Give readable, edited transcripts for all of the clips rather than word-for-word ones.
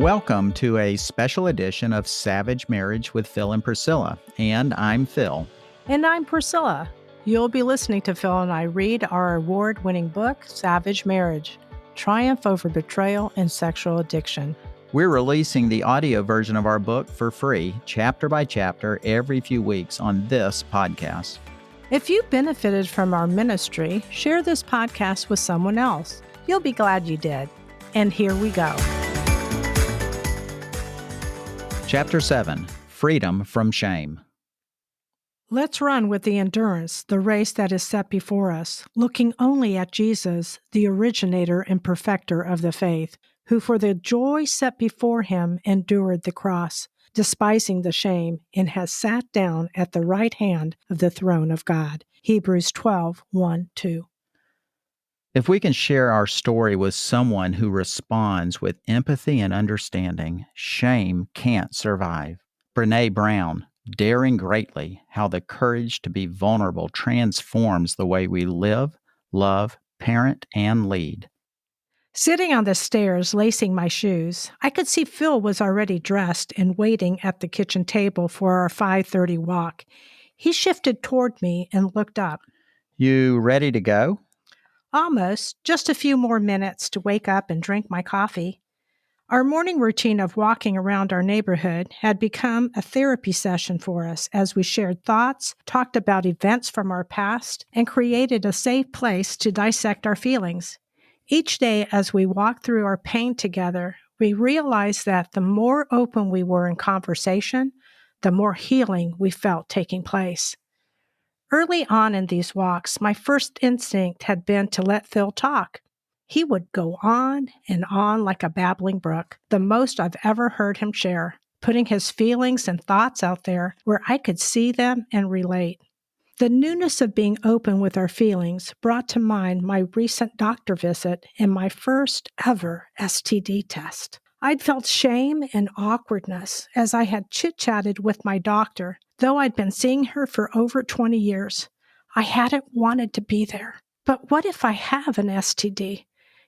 Welcome to a special edition of Savage Marriage with Phil and Priscilla, and I'm Phil. And I'm Priscilla. You'll be listening to Phil and I read our award-winning book, Savage Marriage: Triumph Over Betrayal and Sexual Addiction. We're releasing the audio version of our book for free, chapter by chapter, every few weeks on this podcast. If you benefited from our ministry, share this podcast with someone else. You'll be glad you did. And here we go. Chapter 7, Freedom from Shame. Let's run with the endurance, the race that is set before us, looking only at Jesus, the originator and perfecter of the faith, who for the joy set before him endured the cross, despising the shame, and has sat down at the right hand of the throne of God. Hebrews 12, 1-2. If we can share our story with someone who responds with empathy and understanding, shame can't survive. Brené Brown, Daring Greatly: How the Courage to be Vulnerable Transforms the Way We Live, Love, Parent, and Lead. Sitting on the stairs, lacing my shoes, I could see Phil was already dressed and waiting at the kitchen table for our 5:30 walk. He shifted toward me and looked up. You ready to go? Almost. Just a few more minutes to wake up and drink my coffee. Our morning routine of walking around our neighborhood had become a therapy session for us as we shared thoughts, talked about events from our past, and created a safe place to dissect our feelings. Each day as we walked through our pain together, we realized that the more open we were in conversation, the more healing we felt taking place. Early on in these walks, my first instinct had been to let Phil talk. He would go on and on like a babbling brook, the most I've ever heard him share, putting his feelings and thoughts out there where I could see them and relate. The newness of being open with our feelings brought to mind my recent doctor visit and my first ever STD test. I'd felt shame and awkwardness as I had chit-chatted with my doctor, though I'd been seeing her for over 20 years. I hadn't wanted to be there. But what if I have an STD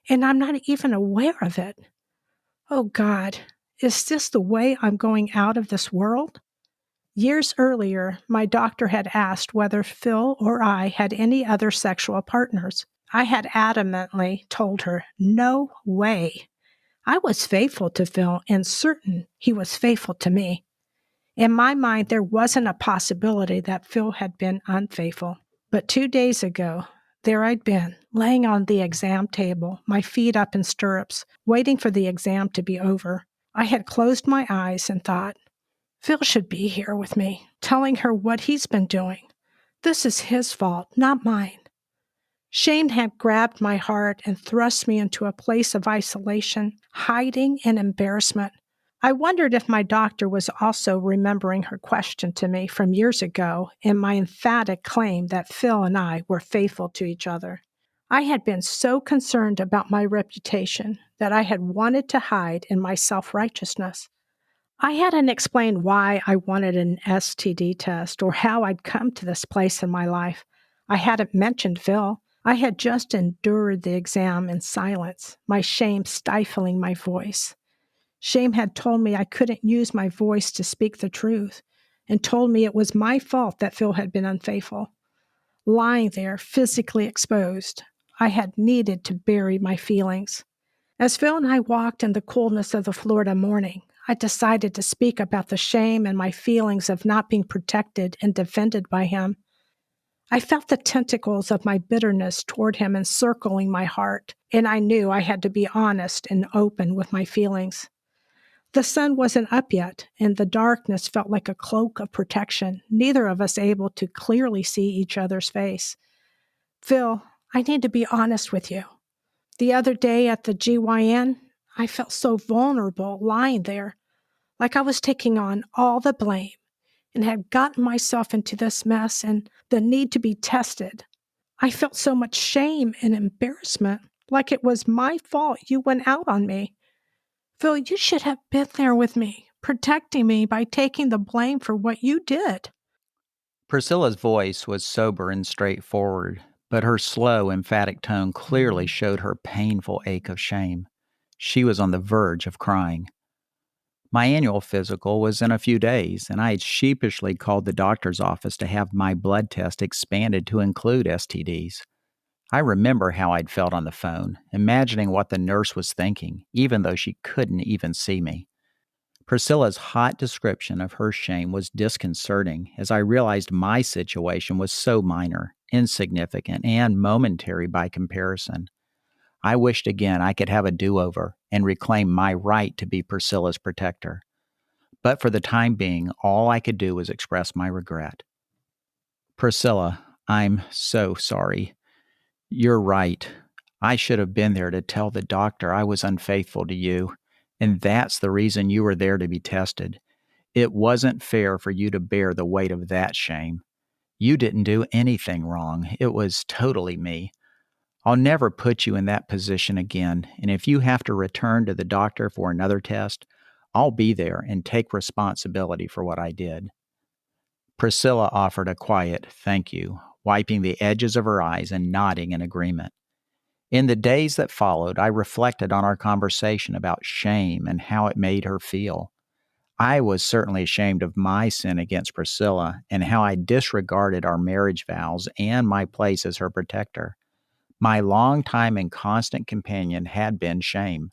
and I'm not even aware of it? Oh God, is this the way I'm going out of this world? Years earlier, my doctor had asked whether Phil or I had any other sexual partners. I had adamantly told her, no way. I was faithful to Phil and certain he was faithful to me. In my mind, there wasn't a possibility that Phil had been unfaithful. But 2 days ago, there I'd been, laying on the exam table, my feet up in stirrups, waiting for the exam to be over. I had closed my eyes and thought, Phil should be here with me, telling her what he's been doing. This is his fault, not mine. Shame had grabbed my heart and thrust me into a place of isolation, hiding, and embarrassment. I wondered if my doctor was also remembering her question to me from years ago and my emphatic claim that Phil and I were faithful to each other. I had been so concerned about my reputation that I had wanted to hide in my self-righteousness. I hadn't explained why I wanted an STD test or how I'd come to this place in my life. I hadn't mentioned Phil. I had just endured the exam in silence, my shame stifling my voice. Shame had told me I couldn't use my voice to speak the truth and told me it was my fault that Phil had been unfaithful. Lying there, physically exposed, I had needed to bury my feelings. As Phil and I walked in the coolness of the Florida morning, I decided to speak about the shame and my feelings of not being protected and defended by him. I felt the tentacles of my bitterness toward him encircling my heart, and I knew I had to be honest and open with my feelings. The sun wasn't up yet, and the darkness felt like a cloak of protection, neither of us able to clearly see each other's face. Phil, I need to be honest with you. The other day at the GYN, I felt so vulnerable lying there, like I was taking on all the blame and had gotten myself into this mess and the need to be tested. I felt so much shame and embarrassment, like it was my fault you went out on me. Phil, you should have been there with me, protecting me by taking the blame for what you did. Priscilla's voice was sober and straightforward, but her slow, emphatic tone clearly showed her painful ache of shame. She was on the verge of crying. My annual physical was in a few days, and I had sheepishly called the doctor's office to have my blood test expanded to include STDs. I remember how I'd felt on the phone, imagining what the nurse was thinking, even though she couldn't even see me. Priscilla's hot description of her shame was disconcerting as I realized my situation was so minor, insignificant, and momentary by comparison. I wished again I could have a do over and reclaim my right to be Priscilla's protector. But for the time being, all I could do was express my regret. Priscilla, I'm so sorry. You're right. I should have been there to tell the doctor I was unfaithful to you, and that's the reason you were there to be tested. It wasn't fair for you to bear the weight of that shame. You didn't do anything wrong. It was totally me. I'll never put you in that position again, and if you have to return to the doctor for another test, I'll be there and take responsibility for what I did. Priscilla offered a quiet thank you, wiping the edges of her eyes and nodding in agreement. In the days that followed, I reflected on our conversation about shame and how it made her feel. I was certainly ashamed of my sin against Priscilla and how I disregarded our marriage vows and my place as her protector. My longtime and constant companion had been shame.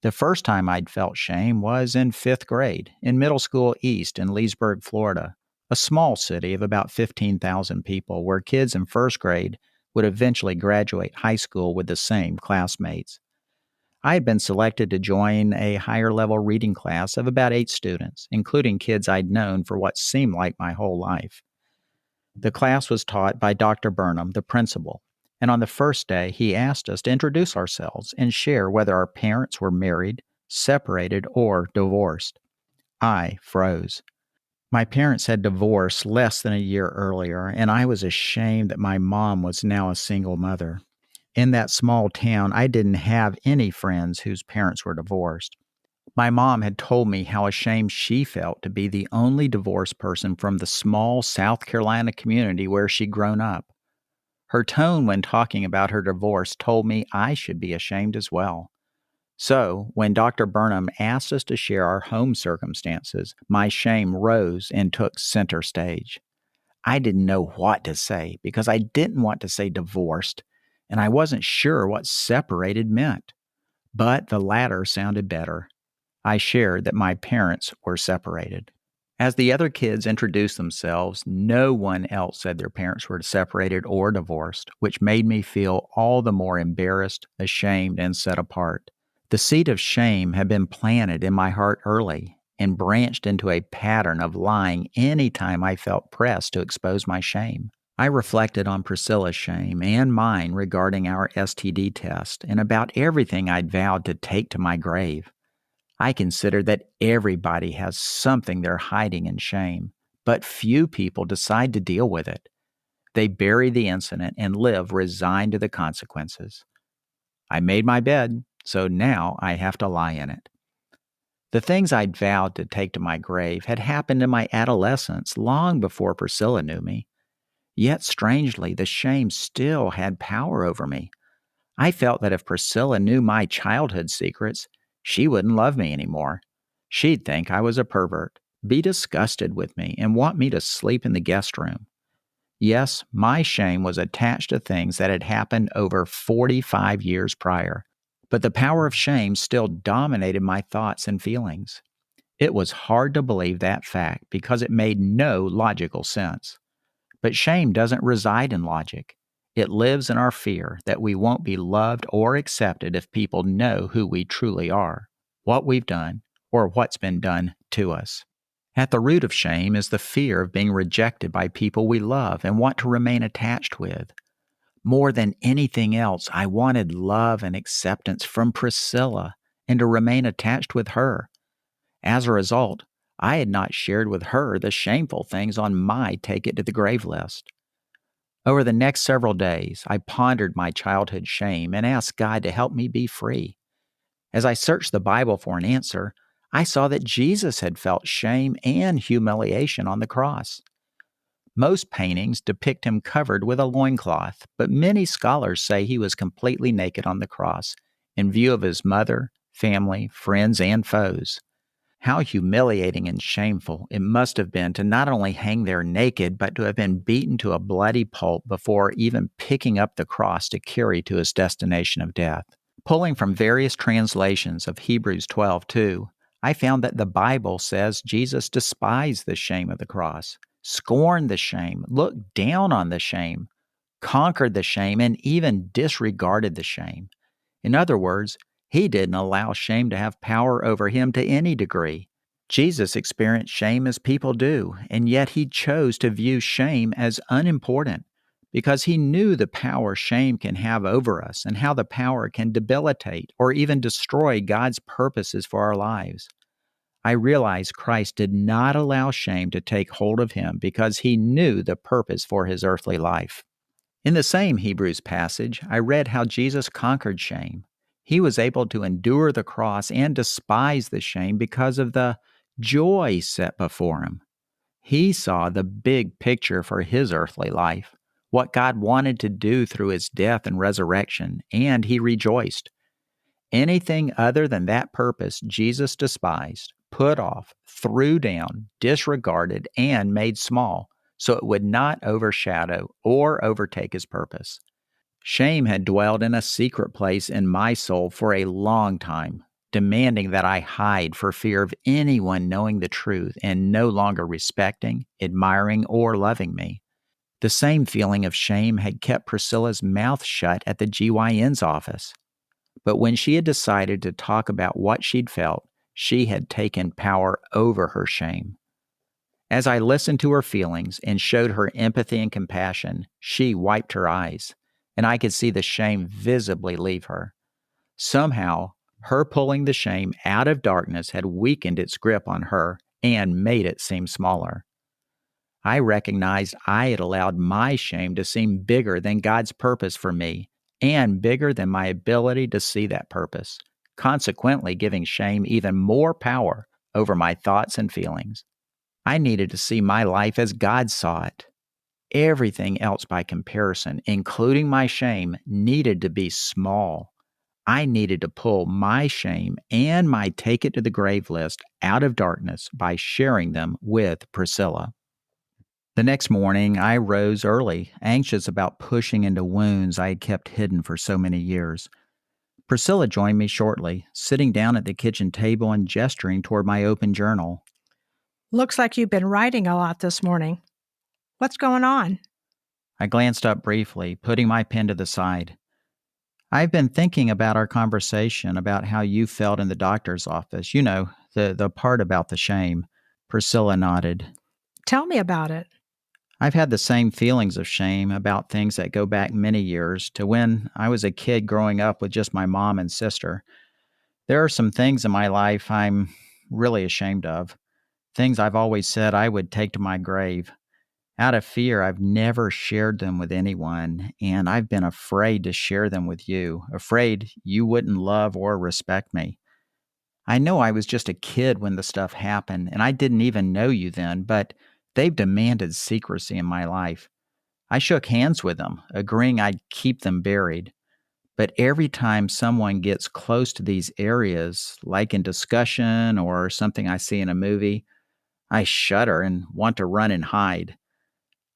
The first time I'd felt shame was in fifth grade, in Middle School East in Leesburg, Florida, a small city of about 15,000 people where kids in first grade would eventually graduate high school with the same classmates. I had been selected to join a higher level reading class of about 8 students, including kids I'd known for what seemed like my whole life. The class was taught by Dr. Burnham, the principal, and on the first day, he asked us to introduce ourselves and share whether our parents were married, separated, or divorced. I froze. My parents had divorced less than a year earlier, and I was ashamed that my mom was now a single mother. In that small town, I didn't have any friends whose parents were divorced. My mom had told me how ashamed she felt to be the only divorced person from the small South Carolina community where she'd grown up. Her tone when talking about her divorce told me I should be ashamed as well. So, when Dr. Burnham asked us to share our home circumstances, my shame rose and took center stage. I didn't know what to say because I didn't want to say divorced, and I wasn't sure what separated meant. But the latter sounded better. I shared that my parents were separated. As the other kids introduced themselves, no one else said their parents were separated or divorced, which made me feel all the more embarrassed, ashamed, and set apart. The seed of shame had been planted in my heart early and branched into a pattern of lying any time I felt pressed to expose my shame. I reflected on Priscilla's shame and mine regarding our STD test and about everything I'd vowed to take to my grave. I consider that everybody has something they're hiding in shame, but few people decide to deal with it. They bury the incident and live resigned to the consequences. I made my bed, so now I have to lie in it. The things I'd vowed to take to my grave had happened in my adolescence long before Priscilla knew me. Yet strangely, the shame still had power over me. I felt that if Priscilla knew my childhood secrets, she wouldn't love me anymore. She'd think I was a pervert, be disgusted with me, and want me to sleep in the guest room. Yes, my shame was attached to things that had happened over 45 years prior, but the power of shame still dominated my thoughts and feelings. It was hard to believe that fact because it made no logical sense. But shame doesn't reside in logic. It lives in our fear that we won't be loved or accepted if people know who we truly are, what we've done, or what's been done to us. At the root of shame is the fear of being rejected by people we love and want to remain attached with. More than anything else, I wanted love and acceptance from Priscilla and to remain attached with her. As a result, I had not shared with her the shameful things on my take it to the grave list. Over the next several days, I pondered my childhood shame and asked God to help me be free. As I searched the Bible for an answer, I saw that Jesus had felt shame and humiliation on the cross. Most paintings depict him covered with a loincloth, but many scholars say he was completely naked on the cross, in view of his mother, family, friends, and foes. How humiliating and shameful it must have been to not only hang there naked, but to have been beaten to a bloody pulp before even picking up the cross to carry to his destination of death. Pulling from various translations of Hebrews 12:2, I found that the Bible says Jesus despised the shame of the cross, scorned the shame, looked down on the shame, conquered the shame, and even disregarded the shame. In other words, he didn't allow shame to have power over him to any degree. Jesus experienced shame as people do, and yet he chose to view shame as unimportant because he knew the power shame can have over us and how the power can debilitate or even destroy God's purposes for our lives. I realize Christ did not allow shame to take hold of him because he knew the purpose for his earthly life. In the same Hebrews passage, I read how Jesus conquered shame. He was able to endure the cross and despise the shame because of the joy set before him. He saw the big picture for his earthly life, what God wanted to do through his death and resurrection, and he rejoiced. Anything other than that purpose, Jesus despised, put off, threw down, disregarded, and made small, so it would not overshadow or overtake his purpose. Shame had dwelled in a secret place in my soul for a long time, demanding that I hide for fear of anyone knowing the truth and no longer respecting, admiring, or loving me. The same feeling of shame had kept Priscilla's mouth shut at the GYN's office. But when she had decided to talk about what she'd felt, she had taken power over her shame. As I listened to her feelings and showed her empathy and compassion, she wiped her eyes, and I could see the shame visibly leave her. Somehow, her pulling the shame out of darkness had weakened its grip on her and made it seem smaller. I recognized I had allowed my shame to seem bigger than God's purpose for me and bigger than my ability to see that purpose, consequently giving shame even more power over my thoughts and feelings. I needed to see my life as God saw it. Everything else by comparison, including my shame, needed to be small. I needed to pull my shame and my take it to the grave list out of darkness by sharing them with Priscilla. The next morning, I rose early, anxious about pushing into wounds I had kept hidden for so many years. Priscilla joined me shortly, sitting down at the kitchen table and gesturing toward my open journal. Looks like you've been writing a lot this morning. What's going on? I glanced up briefly, putting my pen to the side. I've been thinking about our conversation about how you felt in the doctor's office. You know, the part about the shame. Priscilla nodded. Tell me about it. I've had the same feelings of shame about things that go back many years to when I was a kid growing up with just my mom and sister. There are some things in my life I'm really ashamed of, things I've always said I would take to my grave. Out of fear, I've never shared them with anyone, and I've been afraid to share them with you, afraid you wouldn't love or respect me. I know I was just a kid when the stuff happened, and I didn't even know you then, but they've demanded secrecy in my life. I shook hands with them, agreeing I'd keep them buried. But every time someone gets close to these areas, like in discussion or something I see in a movie, I shudder and want to run and hide.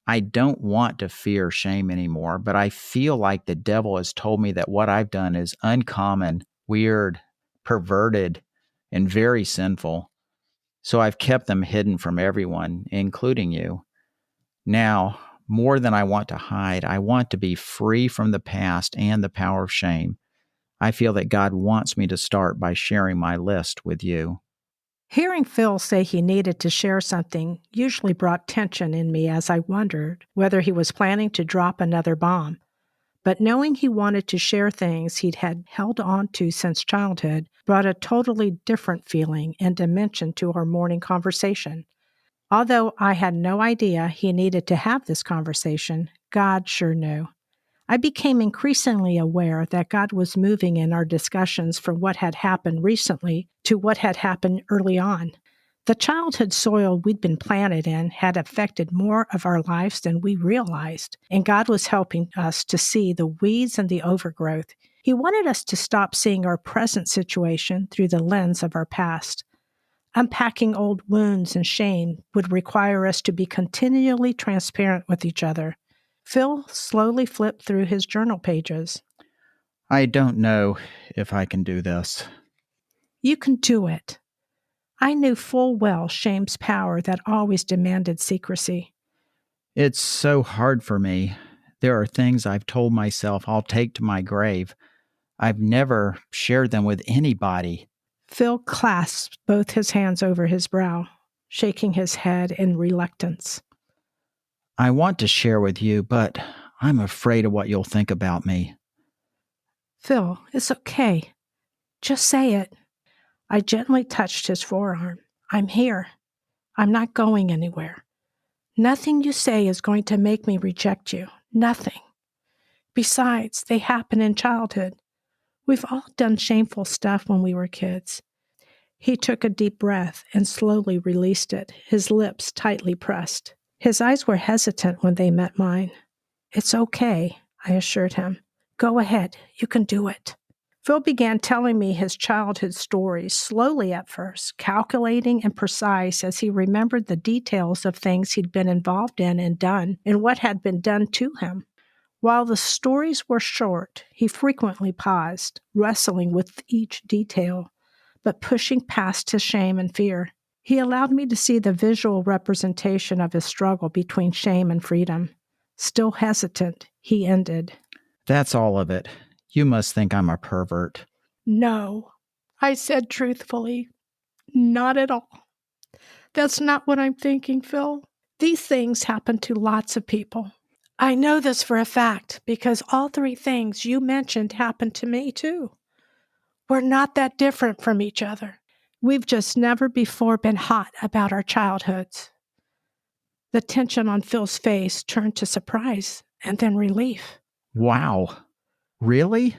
I don't want to fear shame anymore, but I feel like the devil has told me that what I've done is uncommon, weird, perverted, and very sinful. So I've kept them hidden from everyone, including you. Now, more than I want to hide, I want to be free from the past and the power of shame. I feel that God wants me to start by sharing my list with you. Hearing Phil say he needed to share something usually brought tension in me as I wondered whether he was planning to drop another bomb. But knowing he wanted to share things he'd had held on to since childhood brought a totally different feeling and dimension to our morning conversation. Although I had no idea he needed to have this conversation, God sure knew. I became increasingly aware that God was moving in our discussions from what had happened recently to what had happened early on. The childhood soil we'd been planted in had affected more of our lives than we realized, and God was helping us to see the weeds and the overgrowth. He wanted us to stop seeing our present situation through the lens of our past. Unpacking old wounds and shame would require us to be continually transparent with each other. Phil slowly flipped through his journal pages. I don't know if I can do this. You can do it. I knew full well shame's power that always demanded secrecy. It's so hard for me. There are things I've told myself I'll take to my grave. I've never shared them with anybody. Phil clasped both his hands over his brow, shaking his head in reluctance. I want to share with you, but I'm afraid of what you'll think about me. Phil, it's okay. Just say it. I gently touched his forearm. I'm here. I'm not going anywhere. Nothing you say is going to make me reject you. Nothing. Besides, they happen in childhood. We've all done shameful stuff when we were kids. He took a deep breath and slowly released it, his lips tightly pressed. His eyes were hesitant when they met mine. It's okay, I assured him. Go ahead, you can do it. Phil began telling me his childhood stories, slowly at first, calculating and precise as he remembered the details of things he'd been involved in and done, and what had been done to him. While the stories were short, he frequently paused, wrestling with each detail, but pushing past his shame and fear. He allowed me to see the visual representation of his struggle between shame and freedom. Still hesitant, he ended. That's all of it. You must think I'm a pervert. No, I said truthfully, not at all. That's not what I'm thinking, Phil. These things happen to lots of people. I know this for a fact because all three things you mentioned happened to me too. We're not that different from each other. We've just never before been hot about our childhoods. The tension on Phil's face turned to surprise and then relief. Wow. Really?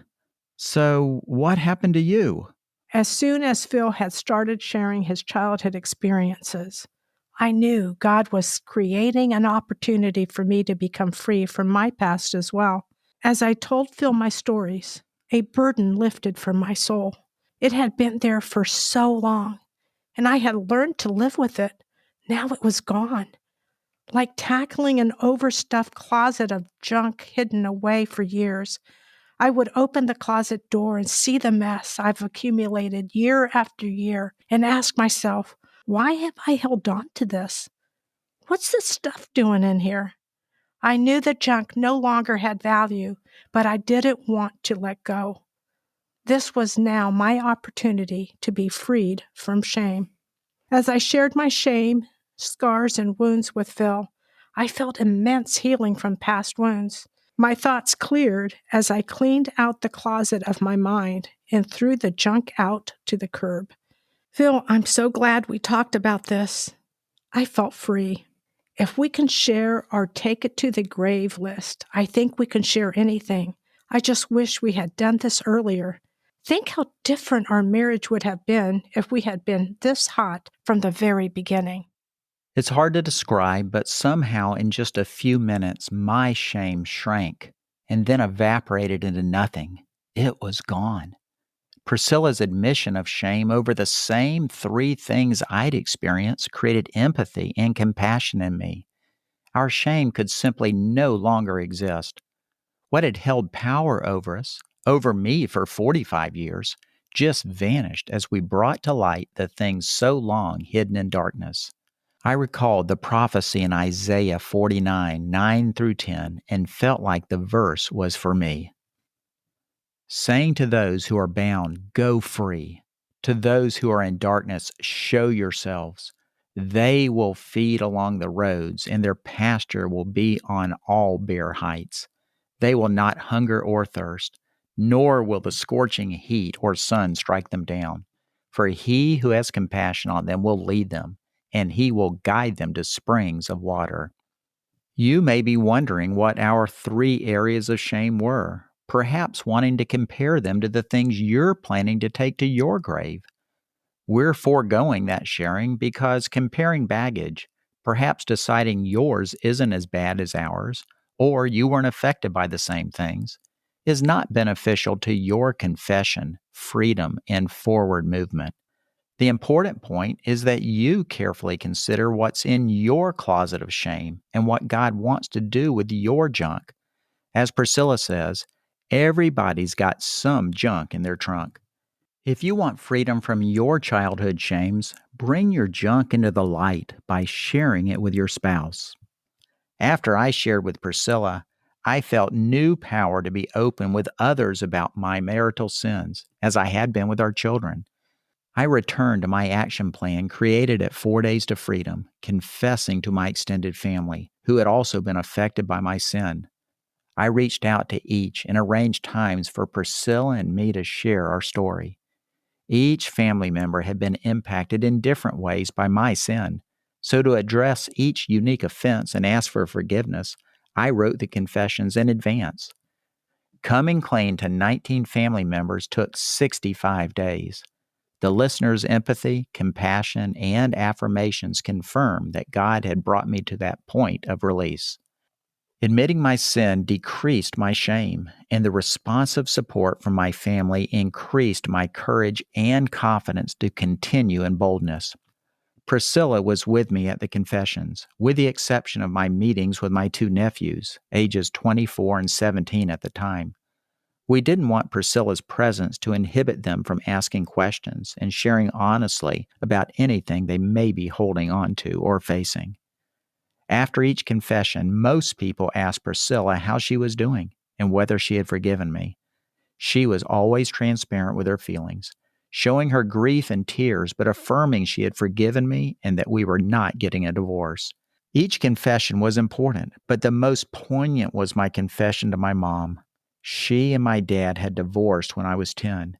So, what happened to you? As soon as Phil had started sharing his childhood experiences, I knew God was creating an opportunity for me to become free from my past as well. As I told Phil my stories, a burden lifted from my soul. It had been there for so long, and I had learned to live with it. Now it was gone. Like tackling an overstuffed closet of junk hidden away for years, I would open the closet door and see the mess I've accumulated year after year and ask myself, why have I held on to this? What's this stuff doing in here? I knew the junk no longer had value, but I didn't want to let go. This was now my opportunity to be freed from shame. As I shared my shame, scars, and wounds with Phil, I felt immense healing from past wounds. My thoughts cleared as I cleaned out the closet of my mind and threw the junk out to the curb. Phil, I'm so glad we talked about this. I felt free. If we can share our take it to the grave list, I think we can share anything. I just wish we had done this earlier. Think how different our marriage would have been if we had been this hot from the very beginning. It's hard to describe, but somehow in just a few minutes, my shame shrank and then evaporated into nothing. It was gone. Priscilla's admission of shame over the same three things I'd experienced created empathy and compassion in me. Our shame could simply no longer exist. What had held power over us, over me for 45 years, just vanished as we brought to light the things so long hidden in darkness. I recalled the prophecy in Isaiah 49, 9 through 10, and felt like the verse was for me. Saying to those who are bound, go free. To those who are in darkness, show yourselves. They will feed along the roads, and their pasture will be on all bare heights. They will not hunger or thirst, nor will the scorching heat or sun strike them down. For he who has compassion on them will lead them, and he will guide them to springs of water. You may be wondering what our three areas of shame were, perhaps wanting to compare them to the things you're planning to take to your grave. We're foregoing that sharing because comparing baggage, perhaps deciding yours isn't as bad as ours, or you weren't affected by the same things, is not beneficial to your confession, freedom, and forward movement. The important point is that you carefully consider what's in your closet of shame and what God wants to do with your junk. As Priscilla says, everybody's got some junk in their trunk. If you want freedom from your childhood shames, bring your junk into the light by sharing it with your spouse. After I shared with Priscilla, I felt new power to be open with others about my marital sins, as I had been with our children. I returned to my action plan created at 4 Days to Freedom, confessing to my extended family, who had also been affected by my sin. I reached out to each and arranged times for Priscilla and me to share our story. Each family member had been impacted in different ways by my sin. So, to address each unique offense and ask for forgiveness, I wrote the confessions in advance. Coming clean to 19 family members took 65 days. The listener's empathy, compassion, and affirmations confirmed that God had brought me to that point of release. Admitting my sin decreased my shame, and the responsive support from my family increased my courage and confidence to continue in boldness. Priscilla was with me at the confessions, with the exception of my meetings with my two nephews, ages 24 and 17 at the time. We didn't want Priscilla's presence to inhibit them from asking questions and sharing honestly about anything they may be holding on to or facing. After each confession, most people asked Priscilla how she was doing and whether she had forgiven me. She was always transparent with her feelings, showing her grief and tears, but affirming she had forgiven me and that we were not getting a divorce. Each confession was important, but the most poignant was my confession to my mom. She and my dad had divorced when I was 10.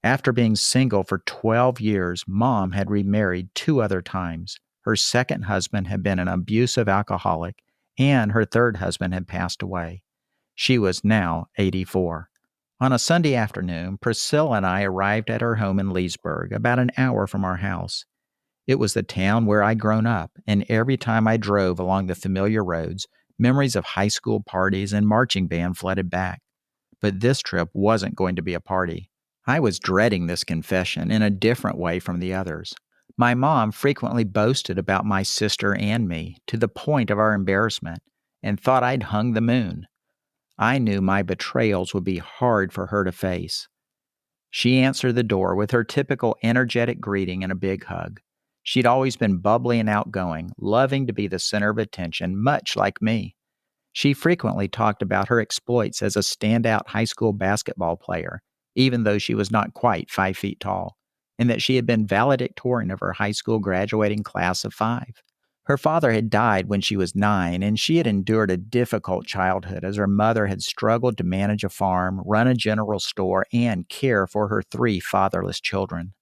After being single for 12 years, Mom had remarried 2 other times. Her second husband had been an abusive alcoholic, and her third husband had passed away. She was now 84. On a Sunday afternoon, Priscilla and I arrived at her home in Leesburg, about an hour from our house. It was the town where I'd grown up, and every time I drove along the familiar roads, memories of high school parties and marching band flooded back. But this trip wasn't going to be a party. I was dreading this confession in a different way from the others. My mom frequently boasted about my sister and me to the point of our embarrassment and thought I'd hung the moon. I knew my betrayals would be hard for her to face. She answered the door with her typical energetic greeting and a big hug. She'd always been bubbly and outgoing, loving to be the center of attention, much like me. She frequently talked about her exploits as a standout high school basketball player, even though she was not quite 5 feet tall, and that she had been valedictorian of her high school graduating class of 5. Her father had died when she was 9, and she had endured a difficult childhood as her mother had struggled to manage a farm, run a general store, and care for her 3 fatherless children.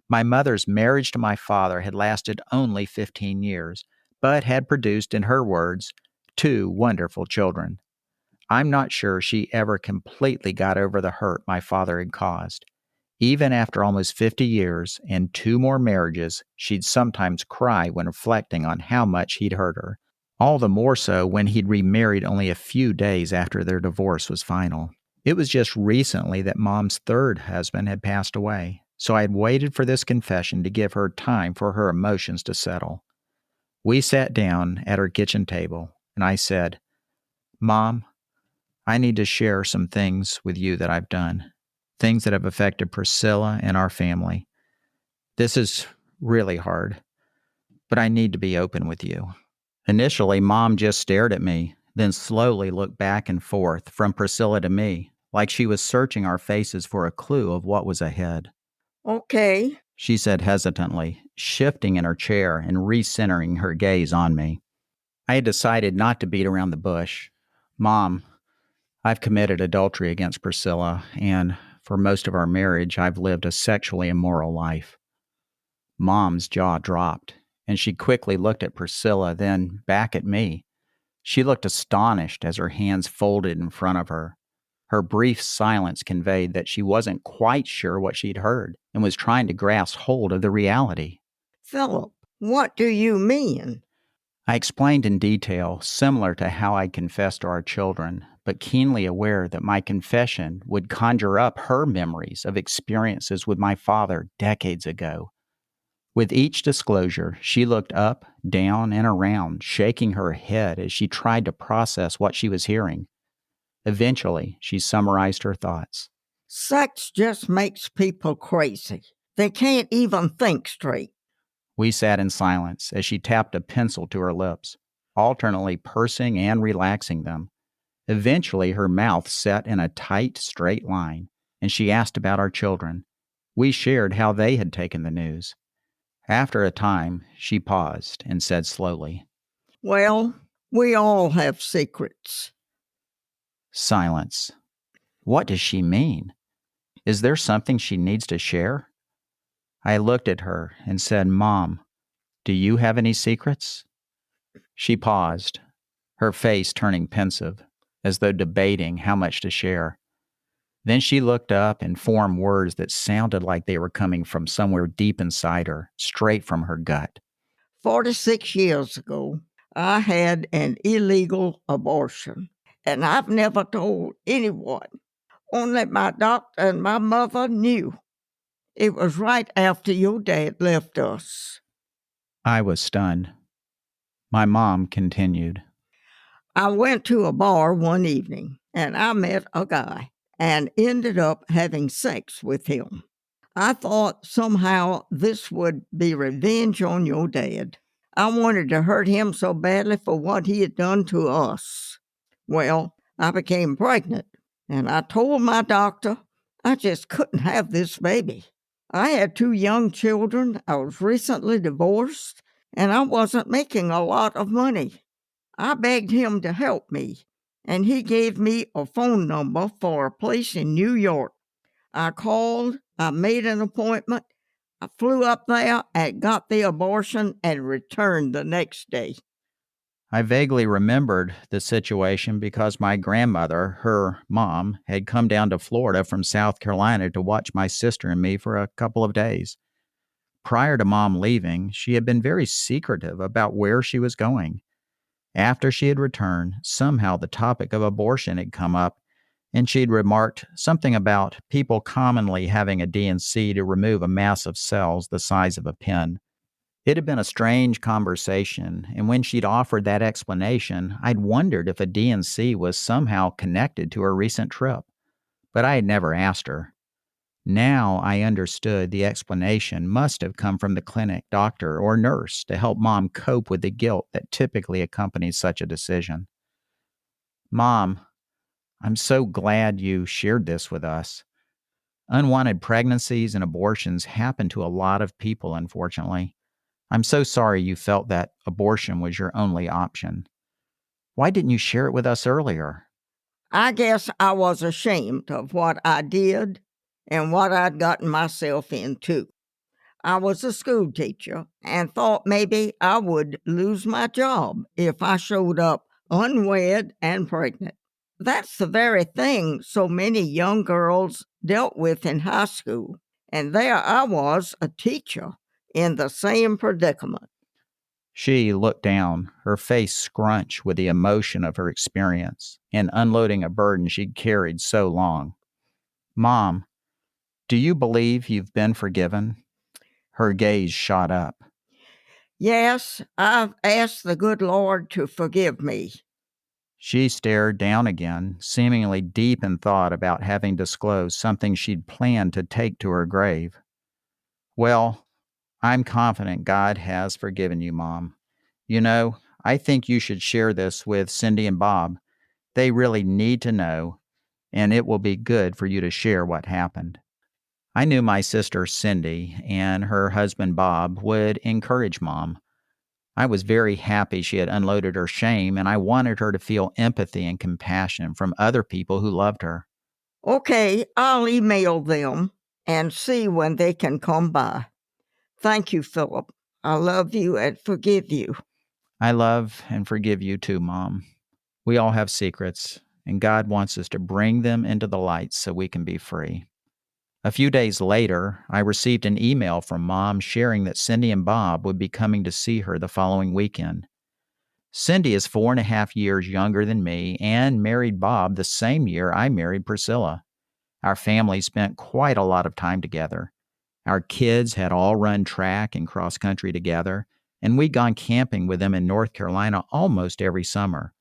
My mother's marriage to my father had lasted only 15 years, but had produced, in her words, 2 wonderful children. I'm not sure she ever completely got over the hurt my father had caused. Even after almost 50 years and 2 more marriages, she'd sometimes cry when reflecting on how much he'd hurt her. All the more so when he'd remarried only a few days after their divorce was final. It was just recently that Mom's third husband had passed away, so I had waited for this confession to give her time for her emotions to settle. We sat down at her kitchen table, and I said, "Mom, I need to share some things with you that I've done, things that have affected Priscilla and our family. This is really hard, but I need to be open with you." Initially, Mom just stared at me, then slowly looked back and forth from Priscilla to me, like she was searching our faces for a clue of what was ahead. "Okay," she said hesitantly, shifting in her chair and recentering her gaze on me. I had decided not to beat around the bush. "Mom, I've committed adultery against Priscilla, and for most of our marriage, I've lived a sexually immoral life." Mom's jaw dropped, and she quickly looked at Priscilla, then back at me. She looked astonished as her hands folded in front of her. Her brief silence conveyed that she wasn't quite sure what she'd heard and was trying to grasp hold of the reality. "Philip, what do you mean?" I explained in detail, similar to how I confessed to our children, but keenly aware that my confession would conjure up her memories of experiences with my father decades ago. With each disclosure, she looked up, down, and around, shaking her head as she tried to process what she was hearing. Eventually, she summarized her thoughts. Sex just makes people crazy. They can't even think straight. We sat in silence as she tapped a pencil to her lips, alternately pursing and relaxing them. Eventually, her mouth set in a tight, straight line, and she asked about our children. We shared how they had taken the news. After a time, she paused and said slowly, Well, we all have secrets. Silence. What does she mean? Is there something she needs to share? I looked at her and said, Mom, do you have any secrets? She paused, her face turning pensive, as though debating how much to share. Then she looked up and formed words that sounded like they were coming from somewhere deep inside her, straight from her gut. 46 years ago, I had an illegal abortion, and I've never told anyone. Only my doctor and my mother knew. It was right after your dad left us. I was stunned. My mom continued. I went to a bar one evening, and I met a guy and ended up having sex with him. I thought somehow this would be revenge on your dad. I wanted to hurt him so badly for what he had done to us. Well, I became pregnant, and I told my doctor I just couldn't have this baby. I had 2 young children, I was recently divorced, and I wasn't making a lot of money. I begged him to help me, and he gave me a phone number for a place in New York. I called, I made an appointment, I flew up there and got the abortion and returned the next day. I vaguely remembered the situation because my grandmother, her mom, had come down to Florida from South Carolina to watch my sister and me for a couple of days. Prior to Mom leaving, she had been very secretive about where she was going. After she had returned, somehow the topic of abortion had come up, and she'd remarked something about people commonly having a D&C to remove a mass of cells the size of a pin. It had been a strange conversation, and when she'd offered that explanation, I'd wondered if a D&C was somehow connected to her recent trip, but I had never asked her. Now I understood the explanation must have come from the clinic doctor or nurse to help Mom cope with the guilt that typically accompanies such a decision. Mom, I'm so glad you shared this with us. Unwanted pregnancies and abortions happen to a lot of people, unfortunately. I'm so sorry you felt that abortion was your only option. Why didn't you share it with us earlier? I guess I was ashamed of what I did and what I'd gotten myself into. I was a school teacher and thought maybe I would lose my job if I showed up unwed and pregnant. That's the very thing so many young girls dealt with in high school. And there I was, a teacher, in the same predicament. She looked down, her face scrunched with the emotion of her experience and unloading a burden she'd carried so long. Mom, do you believe you've been forgiven? Her gaze shot up. Yes, I've asked the good Lord to forgive me. She stared down again, seemingly deep in thought about having disclosed something she'd planned to take to her grave. Well, I'm confident God has forgiven you, Mom. You know, I think you should share this with Cindy and Bob. They really need to know, and it will be good for you to share what happened. I knew my sister Cindy and her husband Bob would encourage Mom. I was very happy she had unloaded her shame, and I wanted her to feel empathy and compassion from other people who loved her. Okay, I'll email them and see when they can come by. Thank you, Philip. I love you and forgive you. I love and forgive you too, Mom. We all have secrets, and God wants us to bring them into the light so we can be free. A few days later, I received an email from Mom sharing that Cindy and Bob would be coming to see her the following weekend. Cindy is 4.5 years younger than me and married Bob the same year I married Priscilla. Our family spent quite a lot of time together. Our kids had all run track and cross country together, and we'd gone camping with them in North Carolina almost every summer.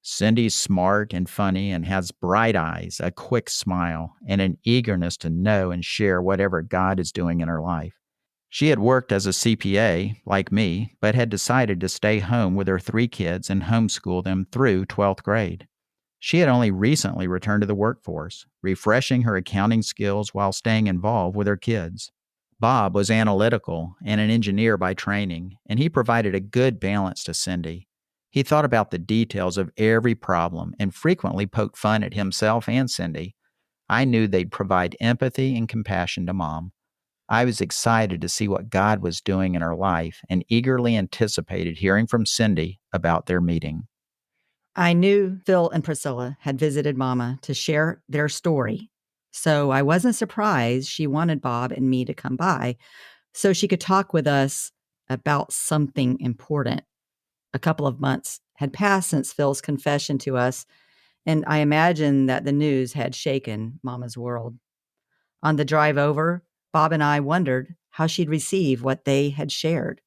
Cindy's smart and funny and has bright eyes, a quick smile, and an eagerness to know and share whatever God is doing in her life. She had worked as a CPA, like me, but had decided to stay home with her 3 kids and homeschool them through 12th grade. She had only recently returned to the workforce, refreshing her accounting skills while staying involved with her kids. Bob was analytical and an engineer by training, and he provided a good balance to Cindy. He thought about the details of every problem and frequently poked fun at himself and Cindy. I knew they'd provide empathy and compassion to Mom. I was excited to see what God was doing in her life and eagerly anticipated hearing from Cindy about their meeting. I knew Phil and Priscilla had visited Mama to share their story, so I wasn't surprised she wanted Bob and me to come by so she could talk with us about something important. A couple of months had passed since Phil's confession to us, and I imagine that the news had shaken Mama's world. On the drive over, Bob and I wondered how she'd receive what they had shared.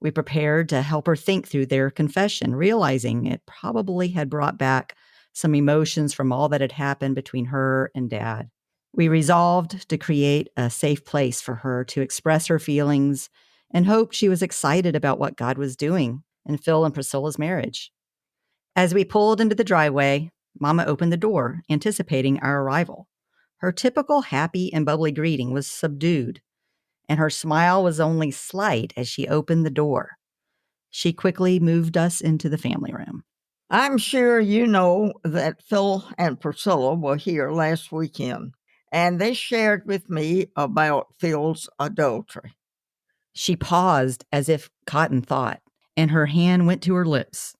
We prepared to help her think through their confession, realizing it probably had brought back some emotions from all that had happened between her and Dad. We resolved to create a safe place for her to express her feelings and hoped she was excited about what God was doing in Phil and Priscilla's marriage. As we pulled into the driveway, Mama opened the door, anticipating our arrival. Her typical happy and bubbly greeting was subdued, and her smile was only slight as she opened the door. She quickly moved us into the family room. I'm sure you know that Phil and Priscilla were here last weekend, and they shared with me about Phil's adultery. She paused as if caught in thought, and her hand went to her lips.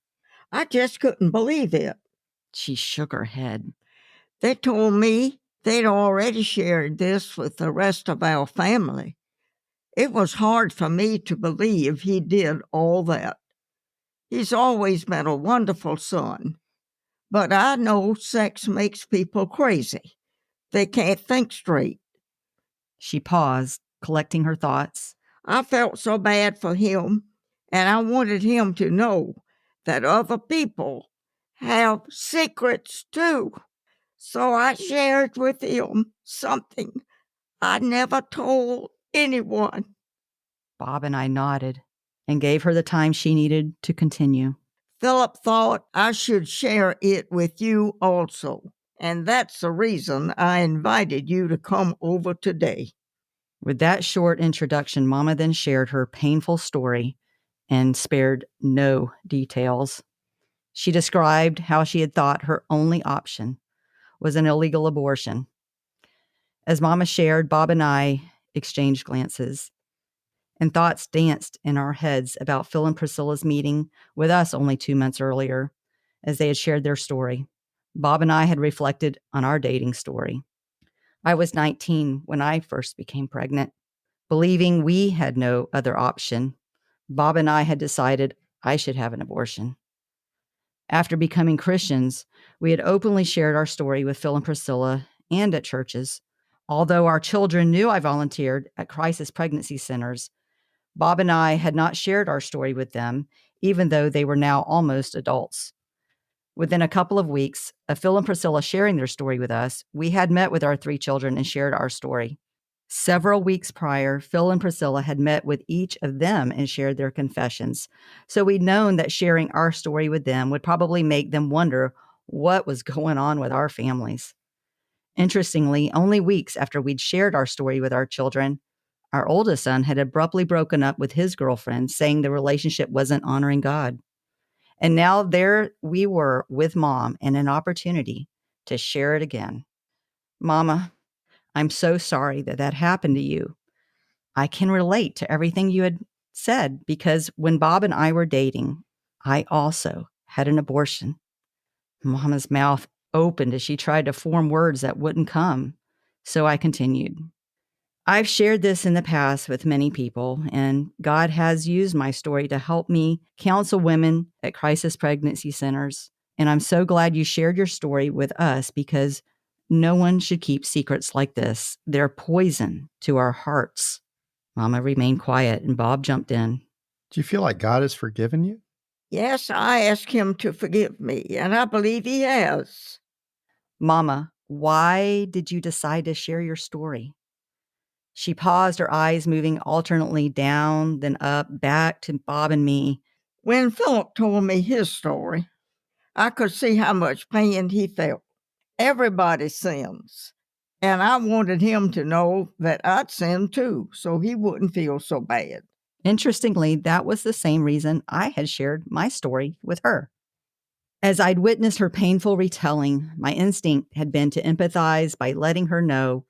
I just couldn't believe it. She shook her head. They told me they'd already shared this with the rest of our family. It was hard for me to believe he did all that. He's always been a wonderful son, but I know sex makes people crazy. They can't think straight. She paused, collecting her thoughts. I felt so bad for him, and I wanted him to know that other people have secrets too. So I shared with him something I never told anyone. Bob and I nodded and gave her the time she needed to continue. Philip thought I should share it with you also, and that's the reason I invited you to come over today. With that short introduction, Mama then shared her painful story and spared no details. She described how she had thought her only option was an illegal abortion. As Mama shared, Bob and I exchanged glances, and thoughts danced in our heads about Phil and Priscilla's meeting with us only 2 months earlier, as they had shared their story. Bob and I had reflected on our dating story. I was 19 when I first became pregnant. Believing we had no other option, Bob and I had decided I should have an abortion. After becoming Christians, we had openly shared our story with Phil and Priscilla and at churches. Although our children knew I volunteered at crisis pregnancy centers, Bob and I had not shared our story with them, even though they were now almost adults. Within a couple of weeks of Phil and Priscilla sharing their story with us, we had met with our 3 children and shared our story. Several weeks prior, Phil and Priscilla had met with each of them and shared their confessions. So we'd known that sharing our story with them would probably make them wonder what was going on with our families. Interestingly, only weeks after we'd shared our story with our children, our oldest son had abruptly broken up with his girlfriend, saying the relationship wasn't honoring God. And now there we were with Mom and an opportunity to share it again. Mama, I'm so sorry that happened to you. I can relate to everything you had said because when Bob and I were dating, I also had an abortion. Mama's mouth opened as she tried to form words that wouldn't come. So I continued. I've shared this in the past with many people, and God has used my story to help me counsel women at crisis pregnancy centers. And I'm so glad you shared your story with us because No one should keep secrets like this. They're poison to our hearts. Mama remained quiet, and Bob jumped in. Do you feel like God has forgiven you? Yes, I asked him to forgive me, and I believe he has. Mama, why did you decide to share your story? She paused, her eyes moving alternately down, then up, back to Bob and me. When Philip told me his story, I could see how much pain he felt. Everybody sins. And I wanted him to know that I'd sinned too, so he wouldn't feel so bad. Interestingly, that was the same reason I had shared my story with her. As I'd witnessed her painful retelling, my instinct had been to empathize by letting her know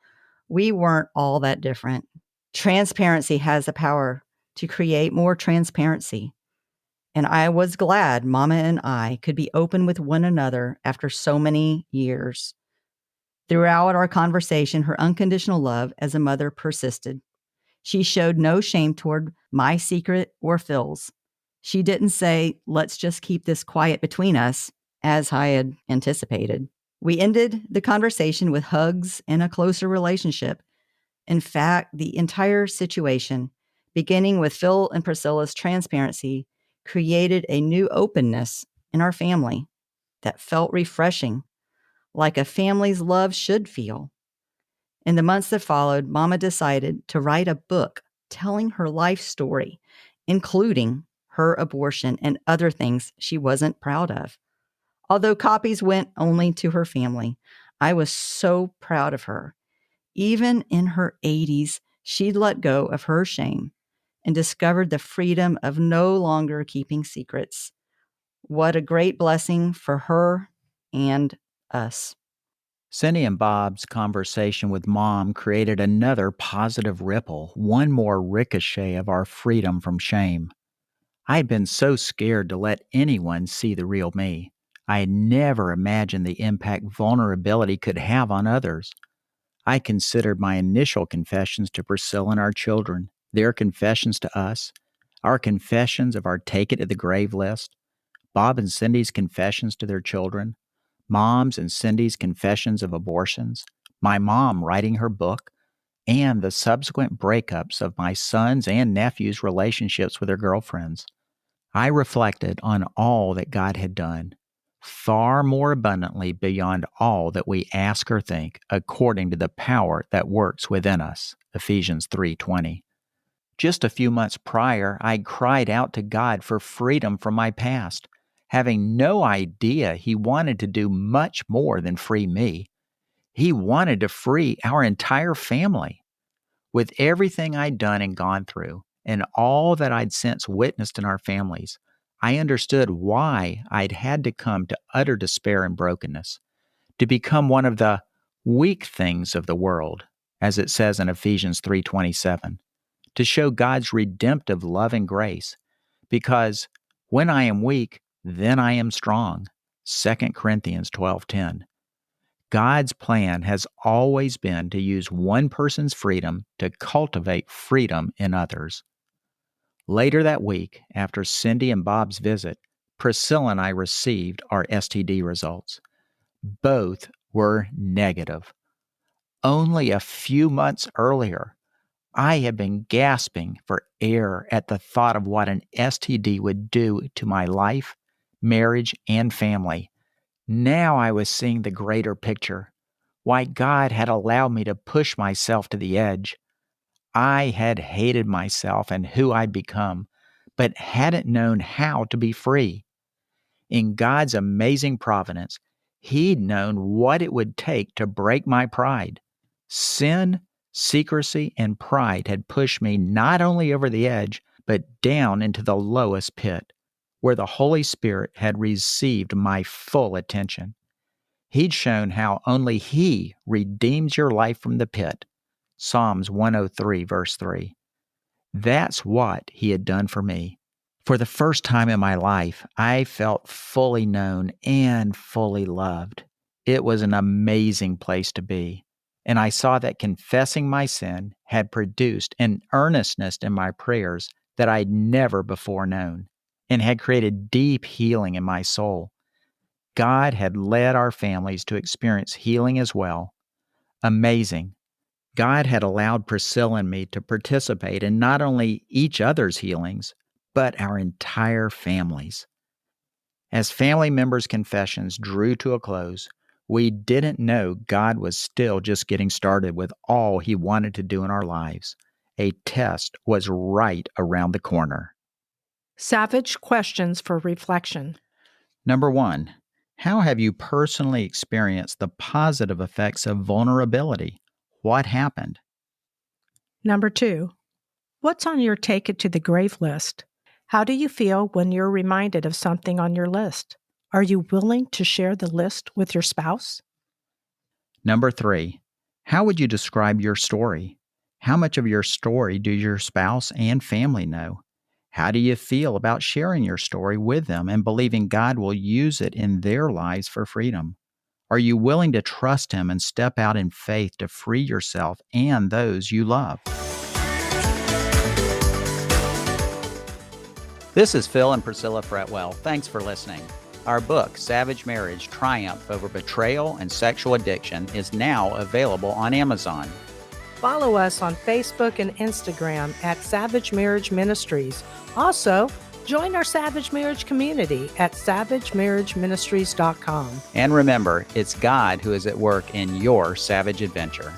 we weren't all that different. Transparency has the power to create more transparency. And I was glad Mama and I could be open with one another after so many years. Throughout our conversation, her unconditional love as a mother persisted. She showed no shame toward my secret or Phil's. She didn't say, let's just keep this quiet between us, as I had anticipated. We ended the conversation with hugs and a closer relationship. In fact, the entire situation, beginning with Phil and Priscilla's transparency, created a new openness in our family that felt refreshing, like a family's love should feel. In the months that followed, Mama decided to write a book telling her life story, including her abortion and other things she wasn't proud of. Although copies went only to her family, I was so proud of her. Even in her 80s, she'd let go of her shame and discovered the freedom of no longer keeping secrets. What a great blessing for her and us. Cindy and Bob's conversation with Mom created another positive ripple, one more ricochet of our freedom from shame. I had been so scared to let anyone see the real me. I had never imagined the impact vulnerability could have on others. I considered my initial confessions to Priscilla and our children, their confessions to us, our confessions of our take it to the grave list, Bob and Cindy's confessions to their children, Mom's and Cindy's confessions of abortions, my mom writing her book, and the subsequent breakups of my sons' and nephews' relationships with their girlfriends. I reflected on all that God had done, far more abundantly beyond all that we ask or think, according to the power that works within us. Ephesians 3:20. Just a few months prior, I cried out to God for freedom from my past, having no idea He wanted to do much more than free me. He wanted to free our entire family. With everything I'd done and gone through, and all that I'd since witnessed in our families, I understood why I'd had to come to utter despair and brokenness, to become one of the weak things of the world, as it says in Ephesians 3:27, to show God's redemptive love and grace, because when I am weak, then I am strong. 2 Corinthians 12:10. God's plan has always been to use one person's freedom to cultivate freedom in others. Later that week, after Cindy and Bob's visit, Priscilla and I received our STD results. Both were negative. Only a few months earlier, I had been gasping for air at the thought of what an STD would do to my life, marriage, and family. Now I was seeing the greater picture. Why God had allowed me to push myself to the edge. I had hated myself and who I'd become, but hadn't known how to be free. In God's amazing providence, He'd known what it would take to break my pride. Sin, secrecy, and pride had pushed me not only over the edge, but down into the lowest pit, where the Holy Spirit had received my full attention. He'd shown how only He redeems your life from the pit. Psalms 103, verse 3. That's what He had done for me. For the first time in my life, I felt fully known and fully loved. It was an amazing place to be. And I saw that confessing my sin had produced an earnestness in my prayers that I'd never before known, and had created deep healing in my soul. God had led our families to experience healing as well. Amazing. God had allowed Priscilla and me to participate in not only each other's healings, but our entire families. As family members' confessions drew to a close, we didn't know God was still just getting started with all He wanted to do in our lives. A test was right around the corner. Savage questions for reflection. Number 1, how have you personally experienced the positive effects of vulnerability? What happened? Number 2, what's on your take it to the grave list? How do you feel when you're reminded of something on your list? Are you willing to share the list with your spouse? Number 3, how would you describe your story? How much of your story do your spouse and family know? How do you feel about sharing your story with them and believing God will use it in their lives for freedom? Are you willing to trust Him and step out in faith to free yourself and those you love? This is Phil and Priscilla Fretwell. Thanks for listening. Our book, Savage Marriage: Triumph Over Betrayal and Sexual Addiction, is now available on Amazon. Follow us on Facebook and Instagram at Savage Marriage Ministries. Also, join our Savage Marriage community at savagemarriageministries.com. And remember, it's God who is at work in your savage adventure.